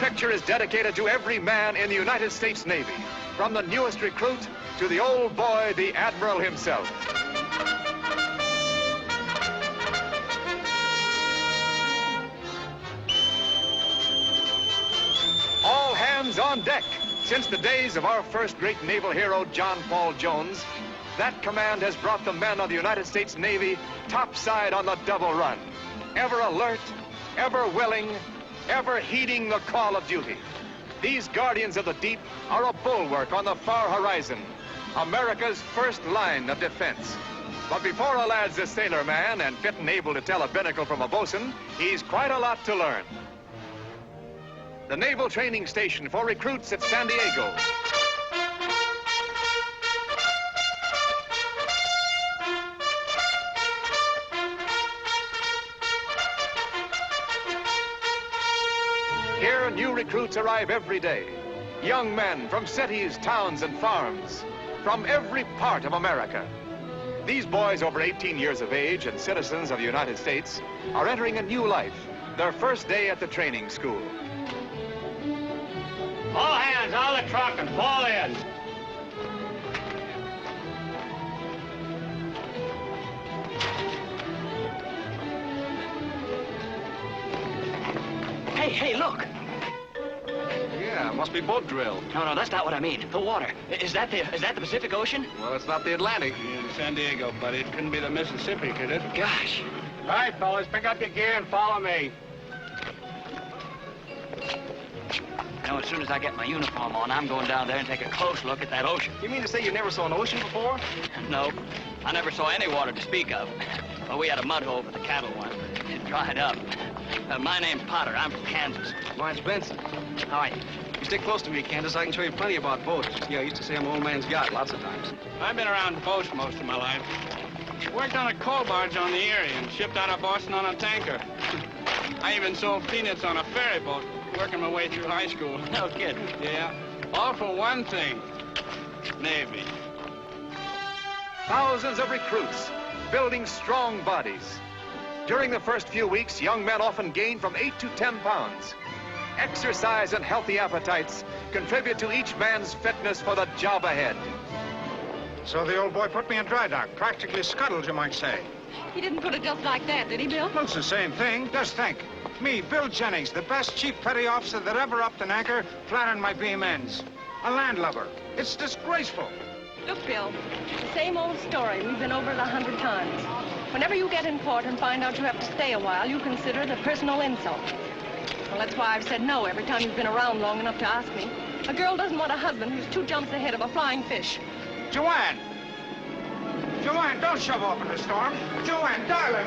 picture is dedicated to every man in the United States Navy, from the newest recruit to the old boy, the Admiral himself. All hands on deck. Since the days of our first great naval hero, John Paul Jones, that command has brought the men of the United States Navy topside on the double run, ever alert, ever willing, ever heeding the call of duty. These guardians of the deep are a bulwark on the far horizon, America's first line of defense. But before a lad's a sailor man and fit and able to tell a binnacle from a bosun, he's quite a lot to learn. The Naval Training Station for recruits at San Diego. Here, new recruits arrive every day. Young men from cities, towns, and farms, from every part of America. These boys over 18 years of age and citizens of the United States are entering a new life, their first day at the training school. All hands on the truck and fall in. Hey, look. Yeah, must be boat drill. No, that's not what I mean. The water. Is that the Pacific Ocean? Well, it's not the Atlantic. In San Diego, buddy. It couldn't be the Mississippi, could it? Gosh. All right, fellas, pick up your gear and follow me. You know, as soon as I get my uniform on, I'm going down there and take a close look at that ocean. You mean to say you never saw an ocean before? No, I never saw any water to speak of. Well, we had a mud hole for the cattle once, but it dried up. My name's Potter. I'm from Kansas. Mine's Benson. How are you? You stick close to me, Candace. I can show you plenty about boats. Yeah, I used to say I'm old man's yacht lots of times. I've been around boats most of my life. Worked on a coal barge on the Erie and shipped out of Boston on a tanker. I even sold peanuts on a ferry boat, working my way through high school. No kidding. Yeah, all for one thing, Navy. Thousands of recruits building strong bodies. During the first few weeks, young men often gain from 8 to 10 pounds. Exercise and healthy appetites contribute to each man's fitness for the job ahead. So the old boy put me in dry dock, practically scuttled, you might say. He didn't put it just like that, did he, Bill? Well, it's the same thing. Just think. Me, Bill Jennings, the best chief petty officer that ever upped an anchor, flattering my beam ends. A landlubber. It's disgraceful. Look, Bill, the same old story. We've been over it 100 times. Whenever you get in port and find out you have to stay a while, you consider it a personal insult. Well, that's why I've said no every time you've been around long enough to ask me. A girl doesn't want a husband who's 2 jumps ahead of a flying fish. Joanne! Joanne, don't shove off in the storm. Joanne, darling,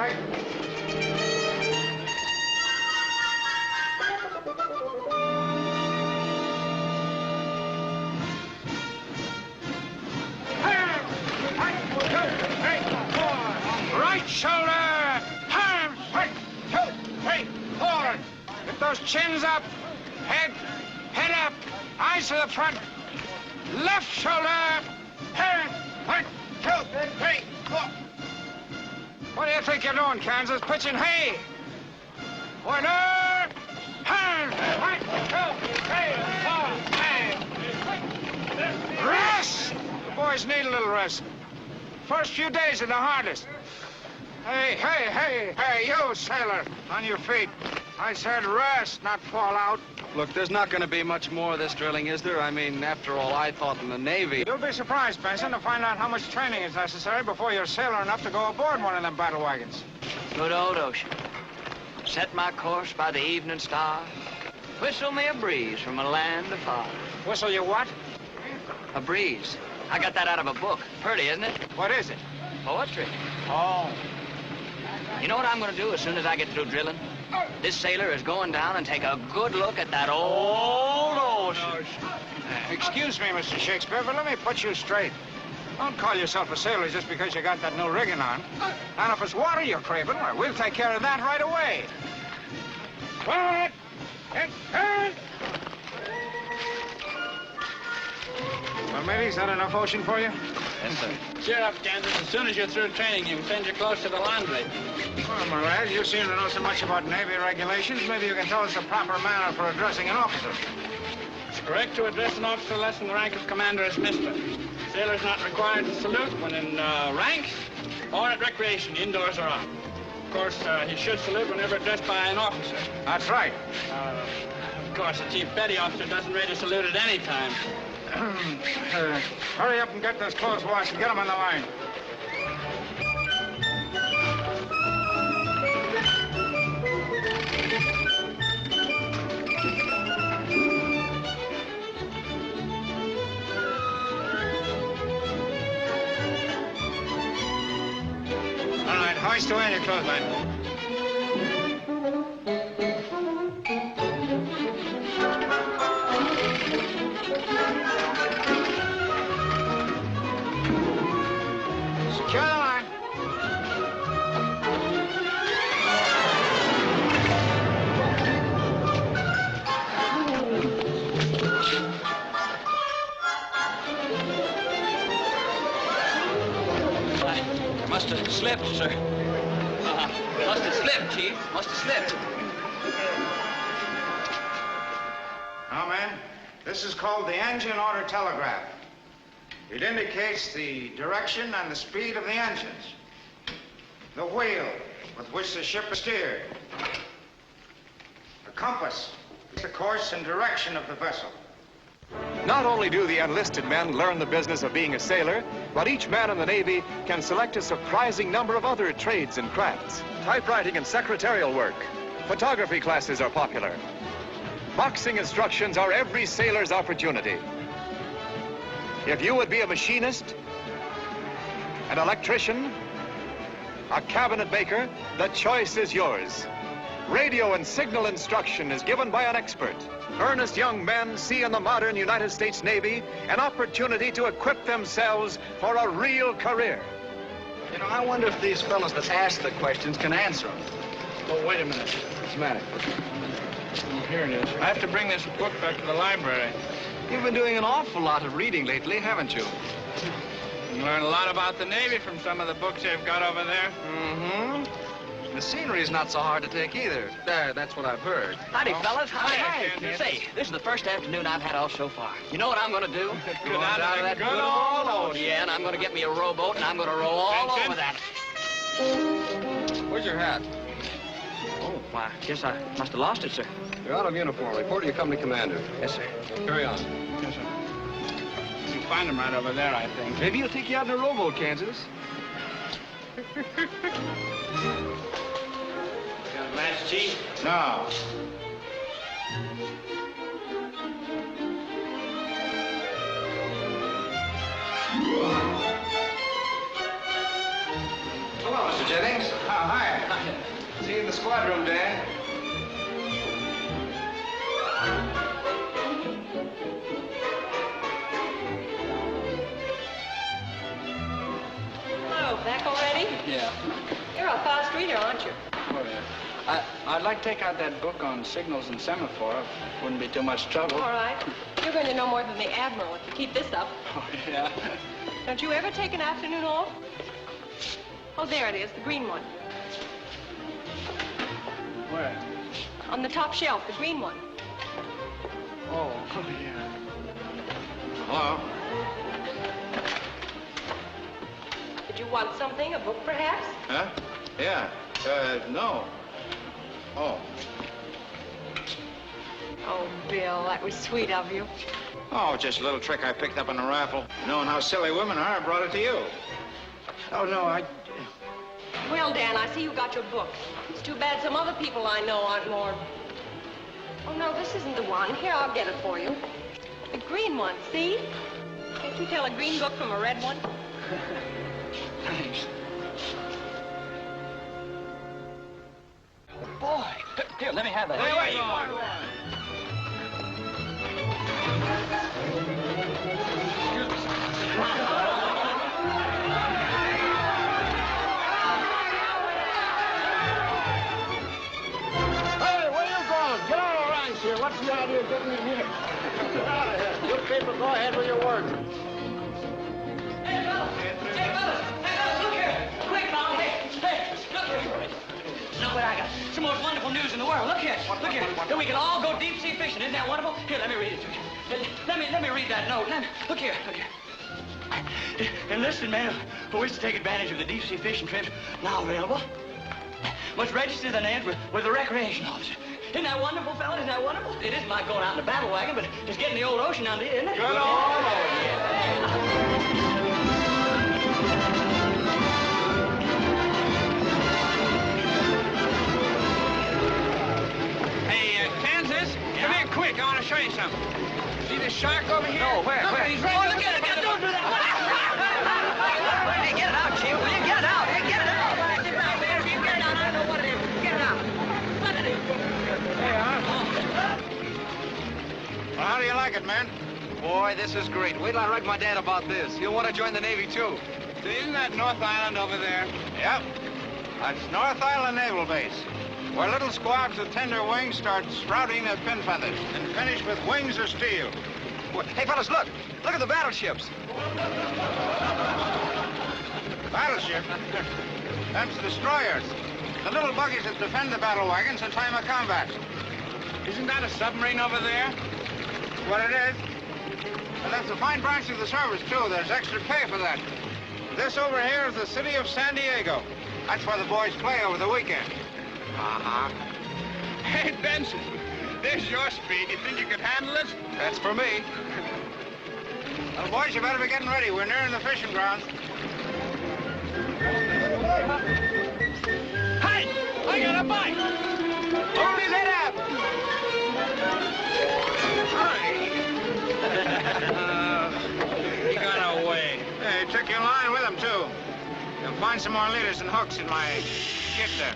Right shoulder! Arms! 1, 2, 3, forward! Get those chins up! Head up! Eyes to the front! Left shoulder! Head! 1, 2, 3, 4! What do you think you're doing, Kansas? Pitching hay! Order! Hands! 1, 2, 3, 4, and... Rest! The boys need a little rest. First few days are the hardest. Hey, you, sailor, on your feet. I said rest, not fall out. Look, there's not going to be much more of this drilling, is there? I mean, after all, I thought in the Navy... You'll be surprised, Benson, to find out how much training is necessary before you're sailor enough to go aboard one of them battle wagons. Good old ocean. Set my course by the evening star. Whistle me a breeze from a land afar. Whistle you what? A breeze. I got that out of a book. Pretty, isn't it? What is it? Poetry. Oh. You know what I'm going to do as soon as I get through drilling? This sailor is going down and take a good look at that old ocean. Excuse me, Mr. Shakespeare, but let me put you straight. Don't call yourself a sailor just because you got that new rigging on. And if it's water you're craving, well, we'll take care of that right away. Forward! And turn! Well, maybe Is that enough ocean for you? Yes, sir. Cheer up, Kansas. As soon as you're through training, you can send your clothes to the laundry. Well, Morad, you seem to know so much about Navy regulations. Maybe you can tell us the proper manner for addressing an officer. It's correct to address an officer less than the rank of commander as Mr. Sailor's not required to salute when in ranks or at recreation, indoors or out. Of course, he should salute whenever addressed by an officer. That's right. Of course, the chief petty officer doesn't rate a salute at any time. Hurry up and get those clothes washed and get them on the line. All right, hoist away your clothes, man. Secure the line. I must have slipped, sir. Must have slipped, Chief. Must have slipped. Now, man, this is called the engine order telegraph. It indicates the direction and the speed of the engines, the wheel with which the ship is steered, the compass, the course and direction of the vessel. Not only do the enlisted men learn the business of being a sailor, but each man in the Navy can select a surprising number of other trades and crafts. Typewriting and secretarial work. Photography classes are popular. Boxing instructions are every sailor's opportunity. If you would be a machinist, an electrician, a cabinet maker, the choice is yours. Radio and signal instruction is given by an expert. Earnest young men see in the modern United States Navy an opportunity to equip themselves for a real career. You know, I wonder if these fellows that ask the questions can answer them. Oh, wait a minute. What's the matter? Oh, here it is. I have to bring this book back to the library. You've been doing an awful lot of reading lately, haven't you? You learn a lot about the Navy from some of the books they've got over there. Mm-hmm. The scenery's not so hard to take either. That's what I've heard. Howdy, fellas. Hi, Kansas. Say, this is the first afternoon I've had off so far. You know what I'm going to do? Go down to that good old ocean. Yeah, and I'm going to get me a rowboat, and I'm going to row all Benson? over that. Where's your hat? Oh, why, guess I must have lost it, sir. You're out of uniform. Report to your company commander. Yes, sir. Carry on. Yes, sir. You can find them right over there, I think. Maybe he'll take you out in a rowboat, Kansas. Got a glass, Chief? No. Hello, Mr. Jennings. Oh, hi. See you in the squad room, Dan. Hello, back already? Yeah. You're a fast reader, aren't you? Oh, yeah. I'd like to take out that book on signals and semaphore. Wouldn't be too much trouble. All right. You're going to know more than the Admiral if you keep this up. Oh, yeah. Don't you ever take an afternoon off? Oh, there it is, the green one. Where? On the top shelf, the green one. Oh, yeah. Hello? Did you want something, a book perhaps? Huh? Yeah. No. Oh. Oh, Bill, that was sweet of you. Oh, just a little trick I picked up in a raffle. Knowing how silly women are, I brought it to you. Oh, no, Well, Dan, I see you got your book. It's too bad some other people I know aren't more... Oh, no, this isn't the one. Here, I'll get it for you. The green one, see? Can't you tell a green book from a red one? Thanks. Boy. Here, let me have that. Hey, wait. Hey, where you going? Get out of ranks here. What's the idea of getting in here? Get out of here. You people go ahead with your work. look here. Quick, Mom. Hey, look here. Look what I got. It's the most wonderful news in the world. Look here. That we can all go deep sea fishing. Isn't that wonderful? Here, let me read it to you. Let me read that note. Look here. Enlisted men who wish to take advantage of the deep sea fishing trips now available must register their names with the recreation officer. Isn't that wonderful, fellas? Isn't that wonderful? It isn't like going out in a battle wagon, but it's getting the old ocean under you, isn't it? Good old ocean. Hey, Kansas, come here quick. I want to show you something. See this shark over here? No, where? He's right Look at it. Don't do that. Hey, get it out, Chief. Will you get it out? Hey, get it out. Get it out, man. You get it out. I don't know what it is. Get it out. What it is. Well, how do you like it, man? Boy, this is great. Wait till I write my dad about this. He'll want to join the Navy, too. Isn't that North Island over there? Yep. That's North Island Naval Base, where little squawks with tender wings start sprouting their fin feathers and finish with wings of steel. Hey, fellas, look. Look at the battleships. Battleship? That's destroyers. The little buggies that defend the battle wagons in time of combat. Isn't that a submarine over there? What it is? And that's a fine branch of the service, too. There's extra pay for that. This over here is the city of San Diego. That's where the boys play over the weekend. Uh-huh. Hey, Benson, there's your speed. You think you could handle it? That's for me. Well, boys, you better be getting ready. We're nearing the fishing grounds. Hey, I got a bite. Hold his head up! He got away. Hey, took your line with him, too. You'll find some more leaders and hooks in my kit there.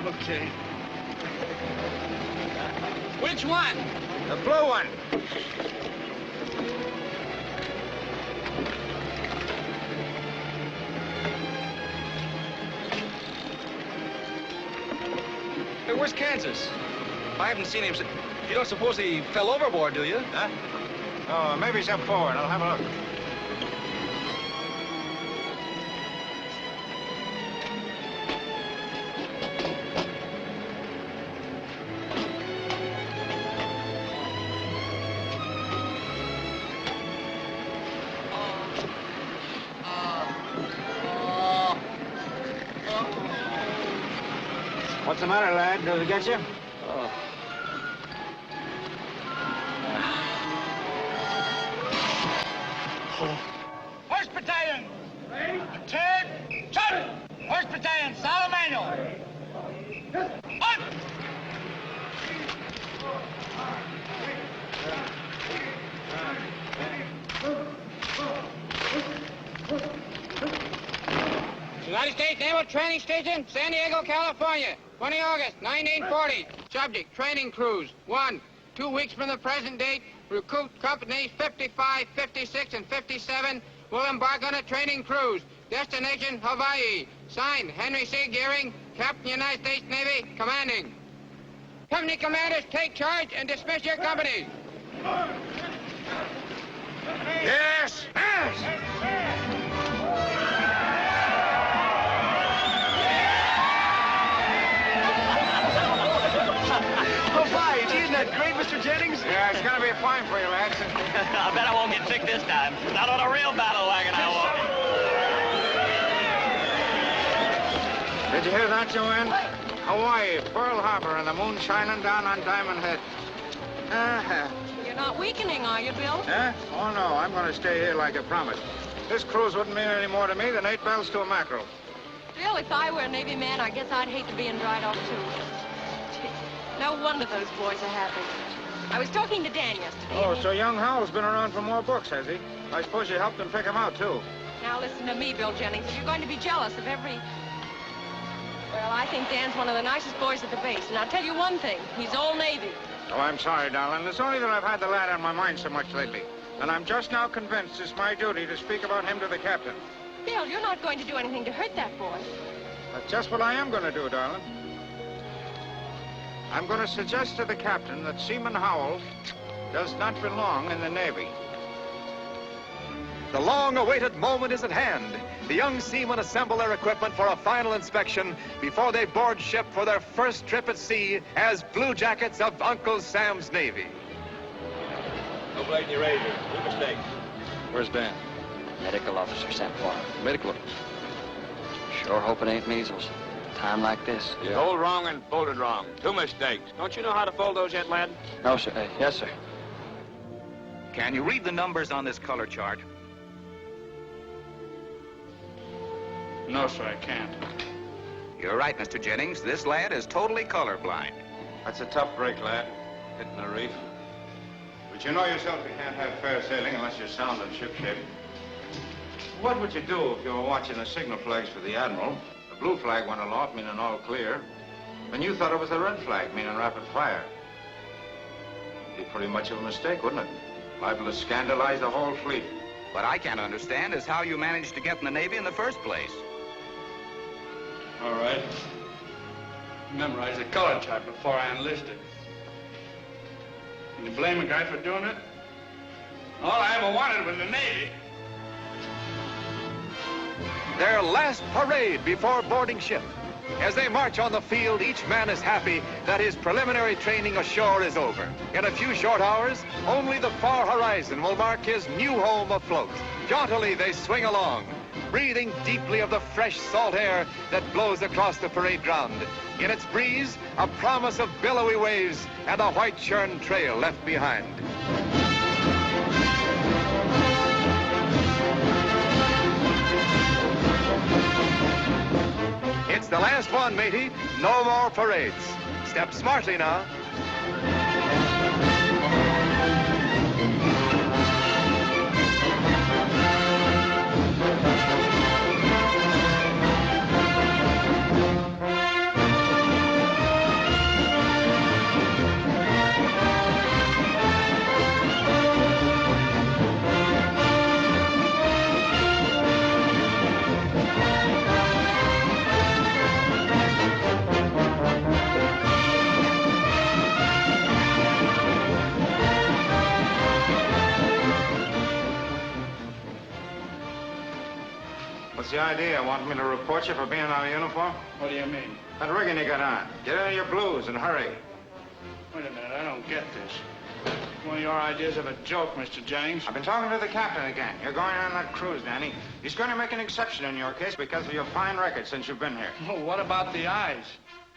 Okay. Which one? The blue one. Hey, where's Kansas? I haven't seen him since... You don't suppose he fell overboard, do you? Huh? Oh, maybe he's up forward. I'll have a look. What's the matter, lad? Did it get you? Oh. First Battalion! Turn! Turn! First Battalion, Solemn Manual! On! United States Naval Training Station, San Diego, California. 20 August, 1940. Subject, training cruise. 1. 2 weeks from the present date, recruit companies 55, 56, and 57 will embark on a training cruise. Destination, Hawaii. Signed, Henry C. Gearing, Captain, United States Navy, commanding. Company commanders, take charge and dismiss your companies. Yes! Hawaii, isn't that great, Mr. Jennings? Yeah, it's gonna be fine for you, lads. I bet I won't get sick this time. Not on a real battle wagon, I won't. Did you hear that, Joanne? Hawaii, Pearl Harbor, and the moon shining down on Diamond Head. You're not weakening, are you, Bill? Huh? Oh, no, I'm going to stay here like I promised. This cruise wouldn't mean any more to me than 8 bells to a mackerel. Bill, if I were a Navy man, I guess I'd hate to be in dry dock, too. No wonder those boys are happy. I was talking to Dan yesterday. Oh, so young Howell's been around for more books, has he? I suppose you helped him pick them out, too. Now listen to me, Bill Jennings. If you're going to be jealous of every... Well, I think Dan's one of the nicest boys at the base. And I'll tell you one thing. He's all Navy. Oh, I'm sorry, darling. It's only that I've had the lad on my mind so much lately. And I'm just now convinced it's my duty to speak about him to the captain. Bill, you're not going to do anything to hurt that boy. That's just what I am going to do, darling. I'm going to suggest to the captain that Seaman Howell does not belong in the Navy. The long-awaited moment is at hand. The young seamen assemble their equipment for a final inspection before they board ship for their first trip at sea as Blue Jackets of Uncle Sam's Navy. No blade in your razor. No mistake. Where's Dan? Medical officer sent for him. Medical. Sure hope it ain't measles. Time like this. Yeah. Told wrong and folded wrong. 2 mistakes. Don't you know how to fold those yet, lad? No, sir. Yes, sir. Can you read the numbers on this color chart? No, sir, I can't. You're right, Mr. Jennings. This lad is totally colorblind. That's a tough break, lad. Hitting the reef. But you know yourself you can't have fair sailing unless you're sound and shipshape. What would you do if you were watching the signal flags for the Admiral? The blue flag went aloft, meaning all clear. And you thought it was the red flag, meaning rapid fire. It'd be pretty much of a mistake, wouldn't it? Liable to scandalize the whole fleet. What I can't understand is how you managed to get in the Navy in the first place. All right. Memorized the color chart before I enlisted. Can you blame a guy for doing it? All I ever wanted was the Navy. Their last parade before boarding ship. As they march on the field, each man is happy that his preliminary training ashore is over. In a few short hours, only the far horizon will mark his new home afloat. Jauntily they swing along, breathing deeply of the fresh salt air that blows across the parade ground. In its breeze, a promise of billowy waves and a white churn trail left behind. It's the last one, matey. No more parades. Step smartly now. What's the idea? Want me to report you for being out of uniform? What do you mean? That rigging you got on. Get into your blues and hurry. Wait a minute, I don't get this. One of your ideas of a joke, Mr. Jennings. I've been talking to the captain again. You're going on that cruise, Danny. He's going to make an exception in your case because of your fine record since you've been here. Oh, what about the eyes?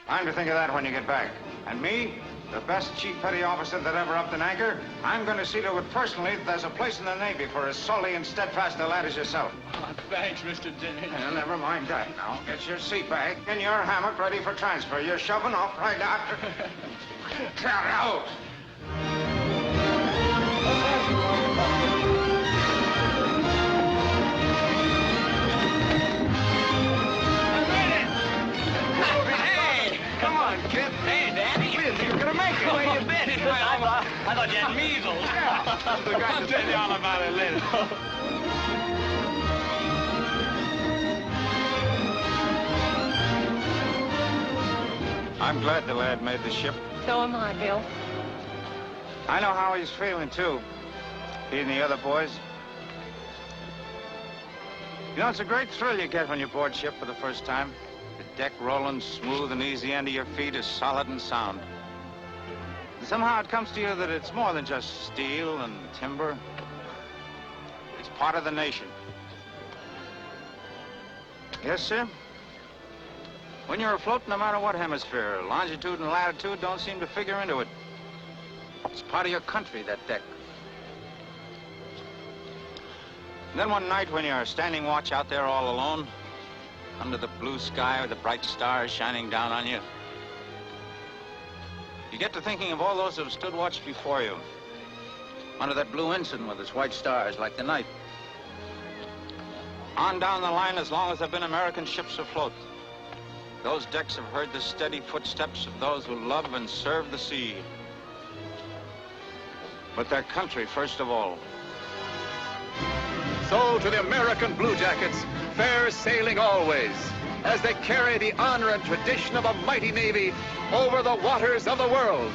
Time to think of that when you get back. And me, the best chief petty officer that ever upped an anchor, I'm going to see to it personally that there's a place in the Navy for as salty and steadfast a lad as yourself. Oh, thanks, Mr. Jennings. Well, never mind that now. Get your seat bag and your hammock ready for transfer. You're shoving off right after. Get out! Come on, kid. Hey, Danny. We didn't think you were going to make it. Where you been? I thought you had measles. I'll tell you all about it later. I'm glad the lad made the ship. So am I, Bill. I know how he's feeling, too. He and the other boys. You know, it's a great thrill you get when you board ship for the first time. The deck rolling smooth and easy under your feet is solid and sound. And somehow it comes to you that it's more than just steel and timber. It's part of the nation. Yes, sir? When you're afloat, no matter what hemisphere, longitude and latitude don't seem to figure into it. It's part of your country, that deck. And then one night when you're standing watch out there all alone, under the blue sky with the bright stars shining down on you, you get to thinking of all those who have stood watch before you, under that blue ensign with its white stars like the night. On down the line as long as there have been American ships afloat. Those decks have heard the steady footsteps of those who love and serve the sea. But their country first of all. So to the American Blue Jackets, fair sailing always, as they carry the honor and tradition of a mighty Navy over the waters of the world.